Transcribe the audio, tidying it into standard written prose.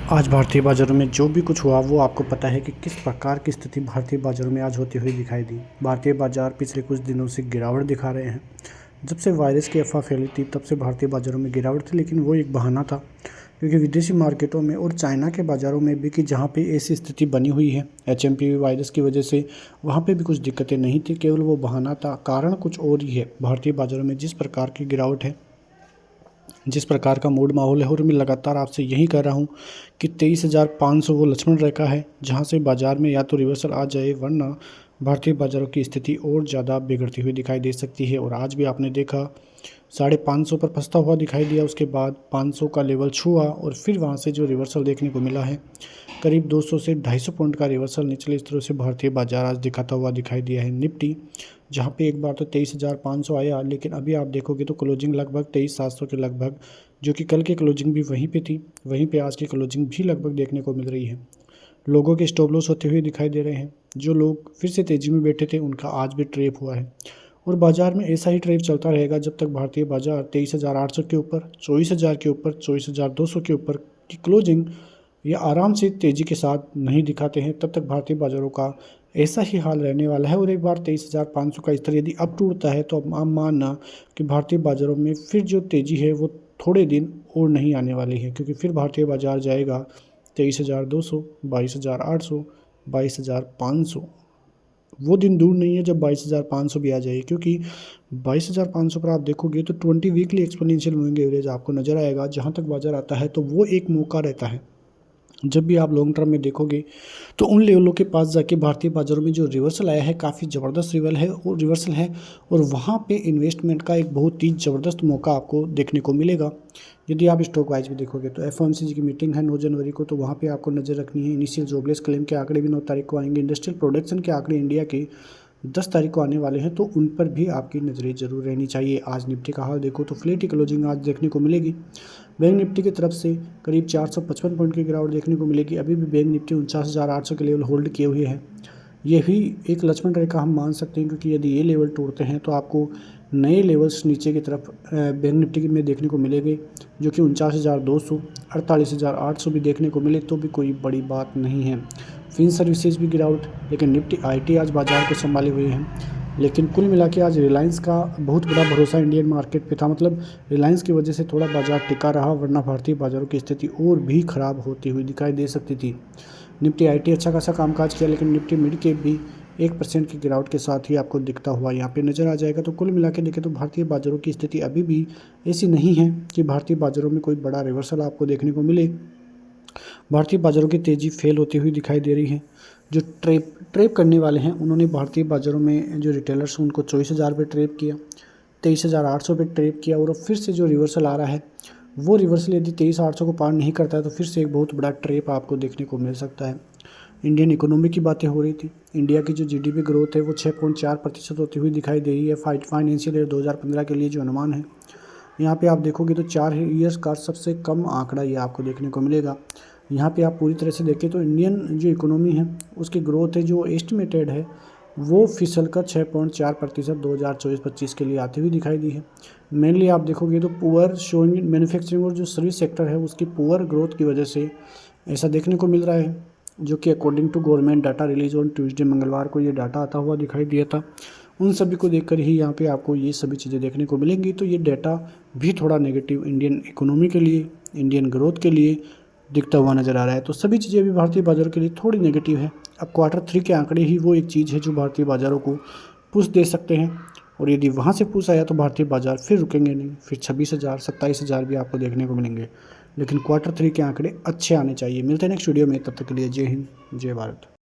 आज भारतीय बाजारों में जो भी कुछ हुआ वो आपको पता है कि किस प्रकार की स्थिति भारतीय बाजारों में आज होती हुई दिखाई दी। भारतीय बाजार पिछले कुछ दिनों से गिरावट दिखा रहे हैं। जब से वायरस की अफवाह फैली थी तब से भारतीय बाजारों में गिरावट थी, लेकिन वो एक बहाना था, क्योंकि विदेशी मार्केटों में और चाइना के बाज़ारों में भी कि जहाँ पे ऐसी स्थिति बनी हुई है HMPV वायरस की वजह से, वहाँ पे भी कुछ दिक्कतें नहीं थी, केवल वो बहाना था। कारण कुछ और ही है। भारतीय बाज़ारों में जिस प्रकार की गिरावट है, जिस प्रकार का मूड माहौल है, और मैं लगातार आपसे यही कह रहा हूँ कि 23,500 वो लक्ष्मण रेखा है जहाँ से बाज़ार में या तो रिवर्सल आ जाए, वरना भारतीय बाज़ारों की स्थिति और ज़्यादा बिगड़ती हुई दिखाई दे सकती है। और आज भी आपने देखा 550 पर फंसता हुआ दिखाई दिया, उसके बाद 500 का लेवल छुआ और फिर वहाँ से जो रिवर्सल देखने को मिला है, करीब 200 से 250 पॉइंट का रिवर्सल निचले स्तरों से भारतीय बाजार आज दिखाता हुआ दिखाई दिया है। निफ्टी जहाँ पे एक बार तो 23,500 आया, लेकिन अभी आप देखोगे तो क्लोजिंग लगभग 23,700 के लगभग, जो कि कल की क्लोजिंग भी वहीं पे थी, वहीं पे आज की क्लोजिंग भी लगभग देखने को मिल रही है। लोगों के स्टॉप लॉस होते हुए दिखाई दे रहे हैं। जो लोग फिर से तेज़ी में बैठे थे उनका आज भी ट्रेप हुआ है, और बाजार में ऐसा ही ट्रेप चलता रहेगा जब तक भारतीय बाजार 23,800 के ऊपर, 24,000 के ऊपर, 24,200 के ऊपर की क्लोजिंग या आराम से तेज़ी के साथ नहीं दिखाते हैं, तब तक भारतीय बाज़ारों का ऐसा ही हाल रहने वाला है। और एक बार 23,500 का स्तर यदि अब टूटता है तो अब आप मानना कि भारतीय बाज़ारों में फिर जो तेज़ी है वो थोड़े दिन और नहीं आने वाली है, क्योंकि फिर भारतीय बाज़ार जाएगा 23,200, 22,800, 22,500। वो दिन दूर नहीं है जब 22,500 भी आ जाए, क्योंकि 22,500 पर आप देखोगे तो 20 वीकली एक्सपोनेंशियल मूविंग एवरेज आपको नज़र आएगा। जहाँ तक बाज़ार आता है तो वो एक मौका रहता है। जब भी आप लॉन्ग टर्म में देखोगे तो उन लेवलों के पास जाके भारतीय बाज़ारों में जो रिवर्सल आया है, काफ़ी ज़बरदस्त रिवर्सल है, और वहाँ पे इन्वेस्टमेंट का एक बहुत ही ज़बरदस्त मौका आपको देखने को मिलेगा। यदि आप स्टॉक वाइज भी देखोगे तो FOMC की मीटिंग है 9 जनवरी को, तो वहाँ पे आपको नज़र रखनी है। इनिशियल जॉबलेस क्लेम के आंकड़े भी 9 तारीख को आएंगे। इंडस्ट्रियल प्रोडक्शन के आंकड़े इंडिया के 10 तारीख को आने वाले हैं, तो उन पर भी आपकी नज़रें जरूर रहनी चाहिए। आज निफ्टी का हाल देखो तो फ्लैट ही क्लोजिंग आज देखने को मिलेगी। बैंक निफ्टी की तरफ से करीब 455 पॉइंट की गिरावट देखने को मिलेगी। अभी भी बैंक निफ्टी 49,800 के लेवल होल्ड किए हुए हैं। ये भी एक लक्ष्मण रेखा हम मान सकते हैं, क्योंकि यदि ये लेवल तोड़ते हैं तो आपको नए लेवल्स नीचे की तरफ बैंक निफ्टी में देखने को मिलेंगे, जो कि 49,200, 48,800 भी देखने को मिले तो भी कोई बड़ी बात नहीं है। फिन सर्विसेज भी गिरावट, लेकिन निफ्टी IT आज बाजार को संभाले हुए हैं। लेकिन कुल मिला के आज रिलायंस का बहुत बड़ा भरोसा इंडियन मार्केट पे था, मतलब रिलायंस की वजह से थोड़ा बाजार टिका रहा, वरना भारतीय बाजारों की स्थिति और भी खराब होती हुई दिखाई दे सकती थी। निफ्टी IT अच्छा खासा कामकाज किया, लेकिन निफ्टी मिड कैप भी 1% की गिरावट के साथ ही आपको दिखता हुआ यहाँ पे नज़र आ जाएगा। तो कुल मिला के देखें तो भारतीय बाजारों की स्थिति अभी भी ऐसी नहीं है कि भारतीय बाजारों में कोई बड़ा रिवर्सल आपको देखने को मिले। भारतीय बाजारों की तेज़ी फेल होती हुई दिखाई दे रही है। जो ट्रेप करने वाले हैं उन्होंने भारतीय बाज़ारों में जो रिटेलर्स उनको 24,000 पे ट्रेप किया, 23,800 पे ट्रेप किया, और अब फिर से जो रिवर्सल आ रहा है वो रिवर्सल यदि 23,800 को पार नहीं करता है तो फिर से एक बहुत बड़ा ट्रेप आपको देखने को मिल सकता है। इंडियन इकोनॉमी की बातें हो रही थी। इंडिया की जो GDP ग्रोथ है वो 6.4% होती हुई दिखाई दे रही है फाइनेंशियल ईयर 2015 के लिए जो अनुमान है। यहाँ पे आप देखोगे तो 4 ईयर्स का सबसे कम आंकड़ा ये आपको देखने को मिलेगा। यहाँ पे आप पूरी तरह से देखें तो इंडियन जो इकोनॉमी है उसकी ग्रोथ है जो एस्टिमेटेड है वो फिसल कर 6.4% 2024-25 के लिए आती हुई दिखाई दी है। मेनली आप देखोगे तो पुअर शोइंग मैन्युफैक्चरिंग और जो सर्विस सेक्टर है उसकी पुअर ग्रोथ की वजह से ऐसा देखने को मिल रहा है, जो कि according to government data release on Tuesday, मंगलवार को ये डाटा आता हुआ दिखाई दिया था। उन सभी को देखकर ही यहाँ पे आपको ये सभी चीज़ें देखने को मिलेंगी। तो ये डाटा भी थोड़ा नेगेटिव इंडियन इकोनॉमी के लिए, इंडियन ग्रोथ के लिए दिखता हुआ नज़र आ रहा है। तो सभी चीज़ें अभी भारतीय बाज़ारों के लिए थोड़ी नेगेटिव है। अब Q3 के आंकड़े ही वो एक चीज़ है जो भारतीय बाज़ारों को पुश दे सकते हैं, और यदि वहाँ से पुश आया तो भारतीय बाज़ार फिर रुकेंगे नहीं, फिर 26,000 27,000 भी आपको देखने को मिलेंगे। लेकिन Q3 के आंकड़े अच्छे आने चाहिए। मिलते हैं नेक्स्ट वीडियो में, तब तक के लिए जय हिंद, जय भारत।